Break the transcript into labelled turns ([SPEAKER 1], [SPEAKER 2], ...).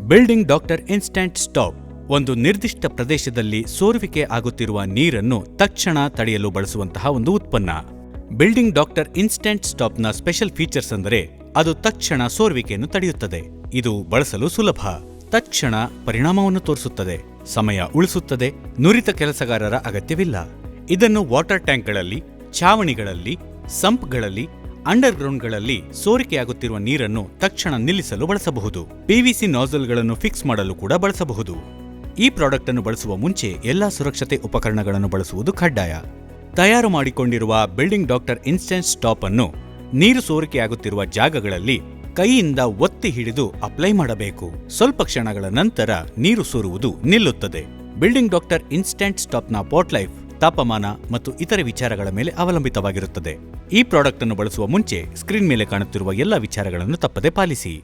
[SPEAKER 1] Building doctor instant stop ಒಂದು ನಿರ್ದಿಷ್ಟ ಪ್ರದೇಶದಲ್ಲಿ ಸೋರುವಿಕೆ ಆಗುತ್ತಿರುವ ನೀರನ್ನು ತಕ್ಷಣ ತಡೆಯಲು ಬಳಸುವಂತಹ ಒಂದು ಉತ್ಪನ್ನ. ಬಿಲ್ಡಿಂಗ್ ಡಾಕ್ಟರ್ ಇನ್ಸ್ಟಂಟ್ ಸ್ಟಾಪ್ನ ಸ್ಪೆಷಲ್ ಫೀಚರ್ಸ್ ಅಂದರೆ ಅದು ತಕ್ಷಣ ಸೋರುವಿಕೆಯನ್ನು ತಡೆಯುತ್ತದೆ. ಇದು ಬಳಸಲು ಸುಲಭ, ತಕ್ಷಣ ಪರಿಣಾಮವನ್ನು ತೋರಿಸುತ್ತದೆ, ಸಮಯ ಉಳಿಸುತ್ತದೆ, ನುರಿತ ಕೆಲಸಗಾರರ ಅಗತ್ಯವಿಲ್ಲ. ಇದನ್ನು ವಾಟರ್ ಟ್ಯಾಂಕ್ಗಳಲ್ಲಿ, ಛಾವಣಿಗಳಲ್ಲಿ, ಸಂಪ್ಗಳಲ್ಲಿ, ಅಂಡರ್ಗ್ರೌಂಡ್ಗಳಲ್ಲಿ ಸೋರಿಕೆಯಾಗುತ್ತಿರುವ ನೀರನ್ನು ತಕ್ಷಣ ನಿಲ್ಲಿಸಲು ಬಳಸಬಹುದು. ಪಿವಿಸಿ ನಾಜಲ್ಗಳನ್ನು ಫಿಕ್ಸ್ ಮಾಡಲು ಕೂಡ ಬಳಸಬಹುದು. ಈ ಪ್ರಾಡಕ್ಟ್ ಅನ್ನು ಬಳಸುವ ಮುಂಚೆ ಎಲ್ಲಾ ಸುರಕ್ಷತೆ ಉಪಕರಣಗಳನ್ನು ಬಳಸುವುದು ಕಡ್ಡಾಯ. ತಯಾರು ಮಾಡಿಕೊಂಡಿರುವ ಬಿಲ್ಡಿಂಗ್ ಡಾಕ್ಟರ್ ಇನ್ಸ್ಟಂಟ್ ಸ್ಟಾಪ್ ಅನ್ನು ನೀರು ಸೋರಿಕೆಯಾಗುತ್ತಿರುವ ಜಾಗಗಳಲ್ಲಿ ಕೈಯಿಂದ ಒತ್ತಿ ಹಿಡಿದು ಅಪ್ಲೈ ಮಾಡಬೇಕು. ಸ್ವಲ್ಪ ಕ್ಷಣಗಳ ನಂತರ ನೀರು ಸೋರುವುದು ನಿಲ್ಲುತ್ತದೆ. ಬಿಲ್ಡಿಂಗ್ ಡಾಕ್ಟರ್ ಇನ್ಸ್ಟಂಟ್ ಸ್ಟಾಪ್ನ ಪಾಟ್ ಲೈಫ್ ತಾಪಮಾನ ಮತ್ತು ಇತರೆ ವಿಚಾರಗಳ ಮೇಲೆ ಅವಲಂಬಿತವಾಗಿರುತ್ತದೆ. ಈ ಪ್ರಾಡಕ್ಟ್ ಅನ್ನು ಬಳಸುವ ಮುಂಚೆ ಸ್ಕ್ರೀನ್ ಮೇಲೆ ಕಾಣುತ್ತಿರುವ ಎಲ್ಲ ವಿಚಾರಗಳನ್ನು ತಪ್ಪದೆ ಪಾಲಿಸಿ.